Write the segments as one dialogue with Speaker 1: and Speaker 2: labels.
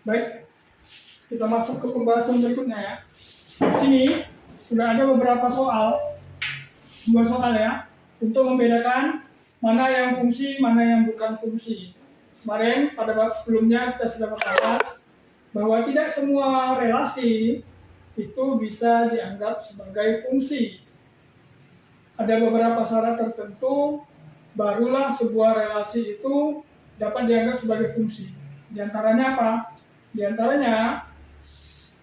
Speaker 1: Baik, kita masuk ke pembahasan berikutnya ya. Di sini sudah ada beberapa dua soal ya, untuk membedakan mana yang fungsi, mana yang bukan fungsi. Kemarin pada bab sebelumnya kita sudah membahas bahwa tidak semua relasi itu bisa dianggap sebagai fungsi. Ada beberapa syarat tertentu, barulah sebuah relasi itu dapat dianggap sebagai fungsi. Di antaranya apa? Di antaranya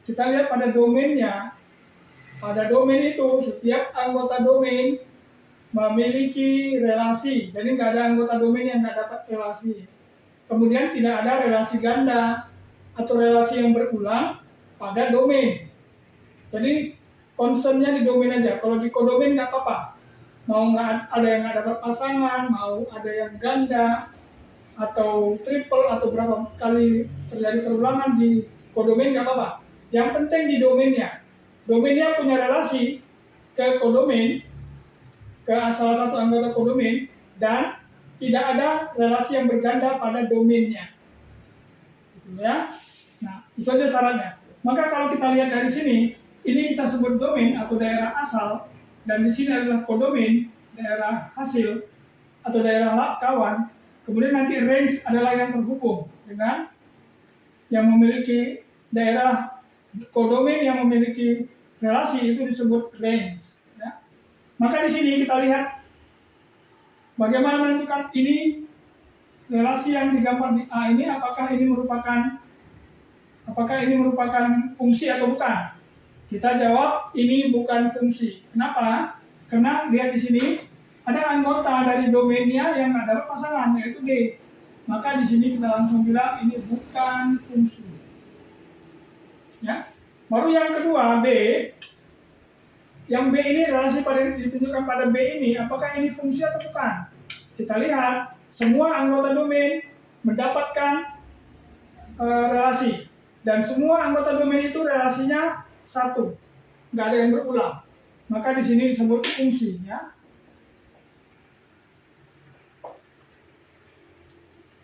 Speaker 1: kita lihat pada domainnya. Pada domain itu setiap anggota domain memiliki relasi. Jadi nggak ada anggota domain yang nggak dapat relasi. Kemudian tidak ada relasi ganda atau relasi yang berulang pada domain. Jadi concernnya di domain aja. Kalau di kodomain nggak apa-apa. Mau nggak ada yang nggak dapat pasangan, mau ada yang ganda atau triple atau berapa kali terjadi perulangan di kodomain nggak apa-apa. Yang penting di domainnya. Domainnya punya relasi ke kodomain, ke salah satu anggota kodomain, dan tidak ada relasi yang berganda pada domainnya. Gitu ya. Nah, itu aja syaratnya. Maka kalau kita lihat dari sini, ini kita sebut domain atau daerah asal, dan di sini adalah kodomain, daerah hasil atau daerah kawan. Kemudian nanti range adalah yang terhubung dengan yang memiliki daerah kodomain yang memiliki relasi, itu disebut range. Ya. Maka di sini kita lihat bagaimana menentukan ini relasi yang digambar di A ini apakah ini merupakan fungsi atau bukan. Kita jawab ini bukan fungsi. Kenapa? Karena lihat di sini ada anggota dari domainnya yang nggak dapat pasangan, yaitu D. Maka di sini kita langsung bilang ini bukan fungsi. Ya. Baru yang kedua B. Yang B ini relasi ditunjukkan pada B ini, apakah ini fungsi atau bukan? Kita lihat semua anggota domain mendapatkan relasi, dan semua anggota domain itu relasinya satu, nggak ada yang berulang. Maka di sini disebut fungsi. Ya.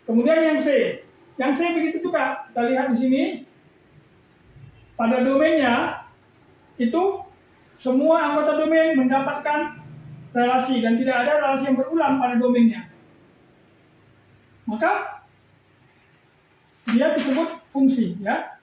Speaker 1: Kemudian yang C begitu juga. Kita lihat di sini pada domainnya itu semua anggota domain mendapatkan relasi dan tidak ada relasi yang berulang pada domainnya. Maka dia disebut fungsi, ya.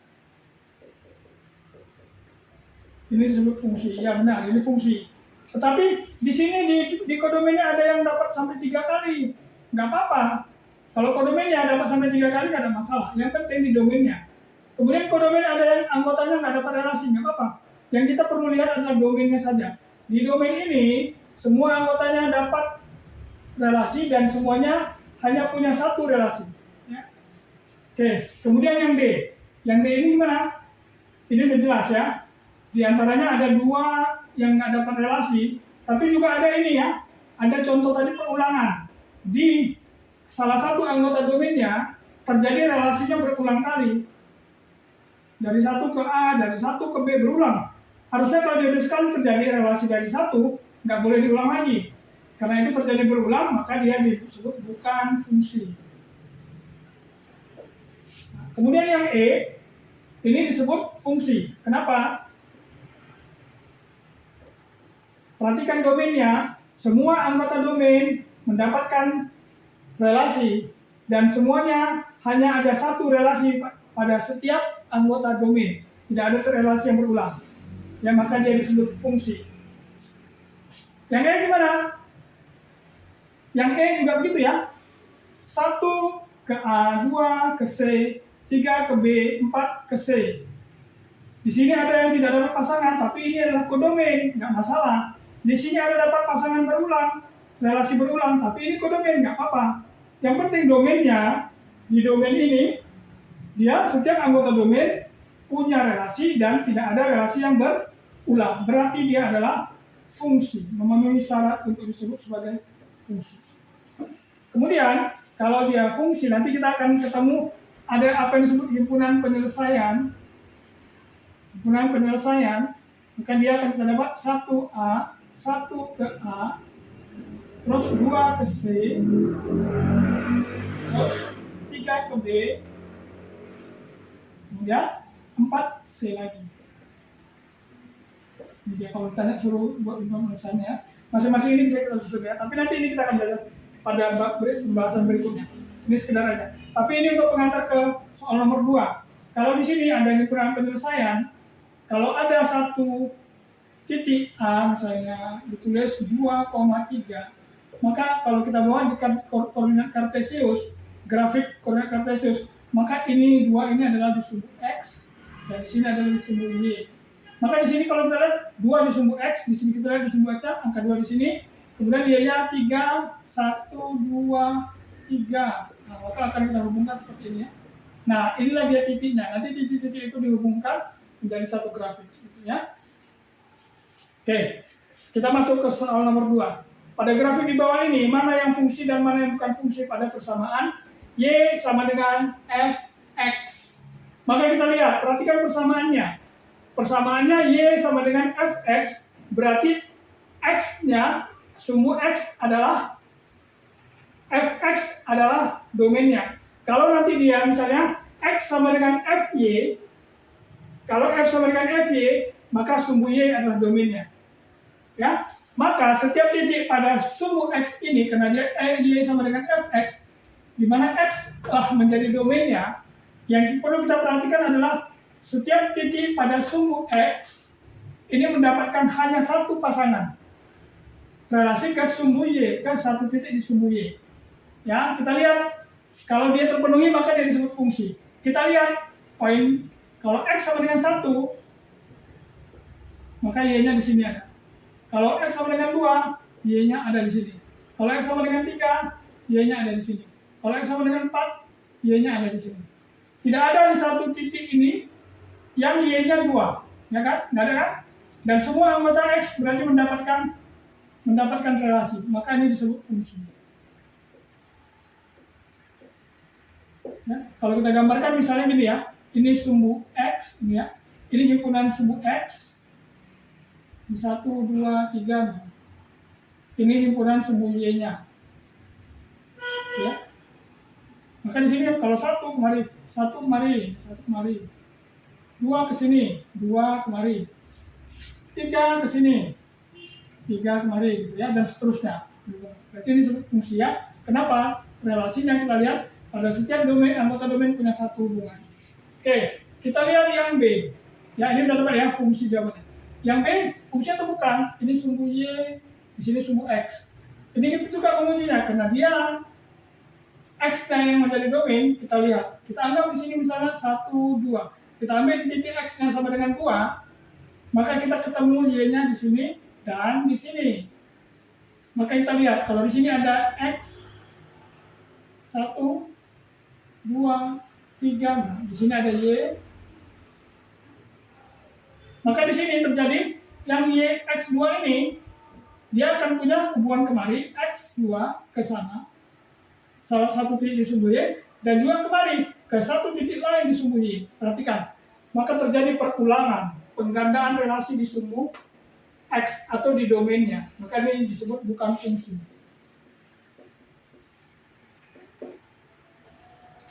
Speaker 1: Ini disebut fungsi. Ya benar, ini fungsi. Tetapi di sini di kodomainnya ada yang dapat sampai 3 kali. Nggak apa-apa. Kalau kodomainnya dapat sampai 3 kali nggak ada masalah. Yang penting di domainnya. Kemudian kodomain ada yang anggotanya nggak dapat relasi, nggak apa-apa. Yang kita perlu lihat adalah domainnya saja. Di domain ini semua anggotanya dapat relasi dan semuanya hanya punya satu relasi. Ya. Oke, kemudian yang D. Yang D ini gimana? Ini udah jelas ya. Di antaranya ada 2 yang nggak dapat relasi, tapi juga ada ini ya. Ada contoh tadi perulangan. Di salah satu anggota domainnya terjadi relasinya berulang kali. Dari 1 ke A, dari 1 ke B berulang. Harusnya kalau dia sekali terjadi relasi dari 1, nggak boleh diulang lagi. Karena itu terjadi berulang, maka dia disebut bukan fungsi. Nah, kemudian yang E, ini disebut fungsi. Kenapa? Perhatikan domainnya, semua anggota domain mendapatkan relasi, dan semuanya hanya ada satu relasi pada setiap anggota domain. Tidak ada relasi yang berulang. Ya, maka dia disebut fungsi. Yang E gimana? Yang E juga begitu ya. 1 ke A, 2 ke C, 3 ke B, 4 ke C. Di sini ada yang tidak dapat pasangan, tapi ini adalah kodomain, nggak masalah. Di sini ada dapat pasangan berulang, relasi berulang, tapi ini kodomain, nggak apa-apa. Yang penting domainnya, di domain ini, dia setiap anggota domain punya relasi dan tidak ada relasi yang berulang. Berarti dia adalah fungsi, memenuhi syarat untuk disebut sebagai fungsi. Kemudian, kalau dia fungsi, nanti kita akan ketemu ada apa yang disebut himpunan penyelesaian. Himpunan penyelesaian, maka dia akan terdapat 1A, 1 ke A, terus 2 ke C, terus 3 ke B, 3, 4, C lagi. Jadi kalau ditanya suruh buat pembahasannya, masing-masing ini bisa kita susun ya. Tapi nanti ini kita akan belajar pada pembahasan berikutnya. Ini sekedar aja. Tapi ini untuk pengantar ke soal nomor 2. Kalau di sini ada himpunan penyelesaian, kalau ada satu titik A misalnya ditulis 2,3, maka kalau kita bawa di koordinat kartesius, grafik koordinat kartesius, maka ini 2 ini adalah di sumbu X, dan di sini adalah di sumbu Y. Maka di sini kalau kita lihat 2 di sumbu X, di sini kita lihat di sumbu X, angka 2 di sini, kemudian Y-nya 3, 1, 2, 3. Nah, maka akan kita hubungkan seperti ini ya. Nah, inilah dia titiknya. Nanti titik-titik itu dihubungkan menjadi satu grafik, gitu ya. Oke, kita masuk ke soal nomor 2. Pada grafik di bawah ini, mana yang fungsi dan mana yang bukan fungsi pada persamaan Y sama dengan Fx. Maka kita lihat, perhatikan persamaannya. Persamaannya Y sama dengan Fx, berarti X-nya, sumbu X adalah Fx adalah domainnya. Kalau nanti dia misalnya X sama dengan Fy, kalau F sama dengan Fy, maka sumbu Y adalah domainnya. Ya, maka setiap titik pada sumbu X ini, karena dia Y sama dengan Fx, di mana X telah menjadi domainnya, yang perlu kita perhatikan adalah setiap titik pada sumbu X ini mendapatkan hanya satu pasangan relasi ke sumbu Y, ke satu titik di sumbu Y. Ya, kita lihat kalau dia terpenuhi maka dia disebut fungsi. Kita lihat poin kalau X sama dengan 1, maka Y-nya di sini ada. Kalau X sama dengan 2, Y-nya ada di sini. Kalau X sama dengan 3, Y-nya ada di sini. Kalau X sama dengan 4, Y-nya ada di sini. Tidak ada di satu titik ini yang Y-nya 2, ya kan? Nggak ada kan? Dan semua anggota X berarti mendapatkan relasi, maka ini disebut fungsi. Ya, kalau kita gambarkan misalnya gini ya, ini sumbu X, ini ya, ini himpunan sumbu X, 1, 2, 3 misalnya. Ini himpunan sumbu Y-nya. Ya. Maka di sini kalau 1 kemari, 1 kemari. 2 ke sini, 2 kemari. 3 ke sini, 3 kemari gitu ya, dan seterusnya. Berarti ini disebut fungsi ya. Kenapa? Relasinya kita lihat pada setiap domain, anggota domain punya satu hubungan. Oke, kita lihat yang B. Ya, ini udah dapat ya fungsi jawabannya. Yang B, fungsi atau bukan? Ini sumbu Y, di sini sumbu X. Ini itu juga pengujinya, karena dia X-nya yang menjadi domain, kita lihat. Kita anggap di sini misalnya 1, 2. Kita ambil di titik X-nya sama dengan 2, maka kita ketemu Y-nya di sini dan di sini. Maka kita lihat, kalau di sini ada X, 1, 2, 3, di sini ada Y. Maka di sini terjadi yang Y X2 ini, dia akan punya hubungan kemari, X2 ke sana, salah satu titik di sumbu Y, dan juga kemari, ke satu titik lain di sumbu Y. Perhatikan, maka terjadi perulangan, penggandaan relasi di sumbu X atau di domainnya. Maka ini disebut bukan fungsi.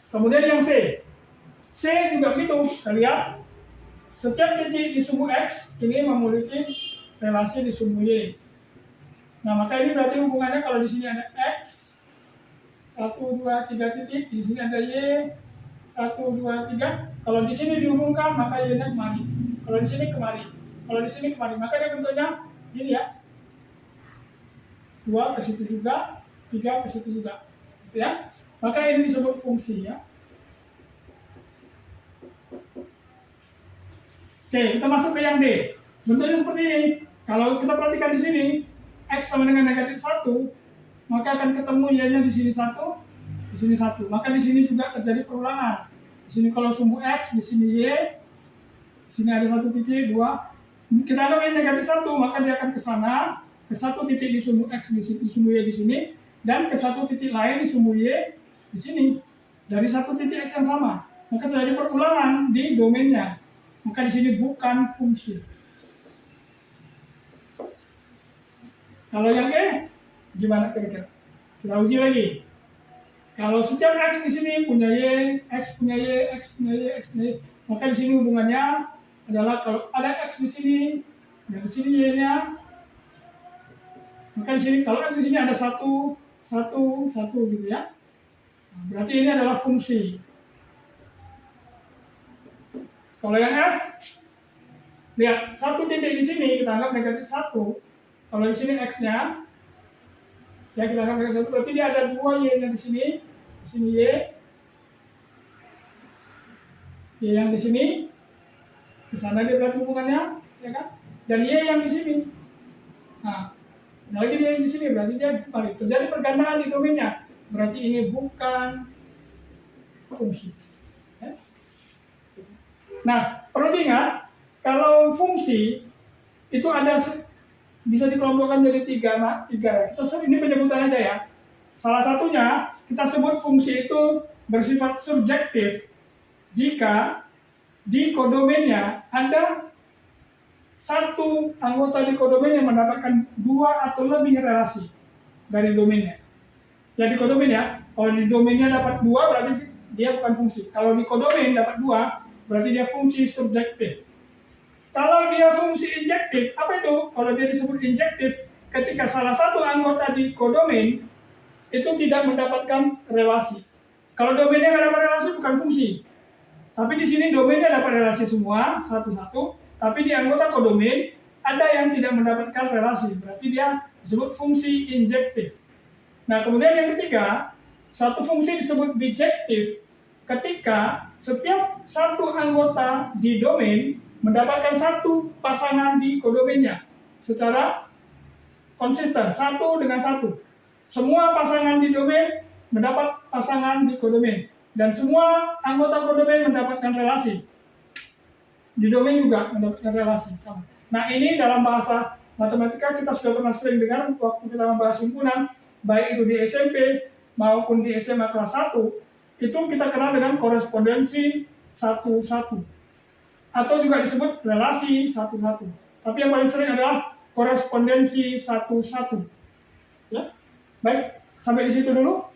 Speaker 1: Kemudian yang C. C juga begitu. Kita lihat, setiap titik di sumbu X ini memiliki relasi di sumbu Y. Nah, maka ini berarti hubungannya kalau di sini ada X, 1, 2, 3 titik, di sini ada Y, 1, 2, 3. Kalau di sini dihubungkan, maka Y-nya kemari. Kalau di sini kemari. Kalau di sini kemari. Maka dia bentuknya gini ya. 2 ke situ juga, 3 ke situ juga. Gitu ya. Maka ini disebut fungsi ya. Oke, kita masuk ke yang D. Bentuknya seperti ini. Kalau kita perhatikan di sini, X sama dengan negatif 1, maka akan ketemu Y-nya di sini 1, di sini 1. Maka di sini juga terjadi perulangan. Di sini kalau sumbu X, di sini Y, di sini ada satu titik, 2. Kita anggap ini negatif 1, maka dia akan ke sana, ke satu titik di sumbu X, di sumbu Y di sini, dan ke satu titik lain di sumbu Y di sini. Dari satu titik X yang sama. Maka terjadi perulangan di domainnya. Maka di sini bukan fungsi. Kalau yang E, gimana kira-kira? Kita uji lagi. Kalau setiap X di sini punya Y, X punya Y, X punya Y, X punya Y, Maka di sini hubungannya adalah kalau ada X di sini, dan di sini Y-nya, maka di sini kalau X di sini ada 1, 1, 1 gitu ya. Nah, berarti ini adalah fungsi. Kalau yang F, lihat satu titik di sini kita anggap negatif 1. Kalau di sini X-nya, ya kita anggap negatif 1, berarti dia ada 2 Y-nya di sini Y, Y yang di sini, di sana dia berarti hubungannya, ya kan? Dan Y yang di sini. Nah, lagi dia di sini berarti dia balik. Terjadi pergandaan di domainnya. Berarti ini bukan fungsi. Ya? Nah, perlu diingat kalau fungsi itu ada bisa dikelompokkan jadi tiga. Ini penyebutan aja ya. Salah satunya kita sebut fungsi itu bersifat subjektif jika di kodomennya ada satu anggota di kodomen yang mendapatkan 2 atau lebih relasi dari domainnya. Ya di kodomen ya, kalau di domainnya dapat 2 berarti dia bukan fungsi. Kalau di kodomen dapat 2 berarti dia fungsi subjektif. Kalau dia fungsi injektif, apa itu? Kalau dia disebut injektif, ketika salah satu anggota di kodomen itu tidak mendapatkan relasi. Kalau domainnya nggak dapat relasi bukan fungsi. Tapi di sini domainnya dapat relasi semua satu-satu, tapi di anggota kodomen ada yang tidak mendapatkan relasi, berarti dia disebut fungsi injektif. Nah, kemudian yang ketiga, satu fungsi disebut bijektif ketika setiap satu anggota di domain mendapatkan satu pasangan di kodomennya secara konsisten, satu dengan satu. Semua pasangan di domain mendapat pasangan di kodomen, dan semua anggota kodomen mendapatkan relasi. Di domain juga mendapatkan relasi sama. Nah, ini dalam bahasa matematika kita sudah pernah sering dengar waktu kita membahas himpunan, baik itu di SMP maupun di SMA kelas 1, itu kita kenal dengan korespondensi 1-1. Atau juga disebut relasi 1-1. Tapi yang paling sering adalah korespondensi 1-1. Ya? Baik, sampai di situ dulu.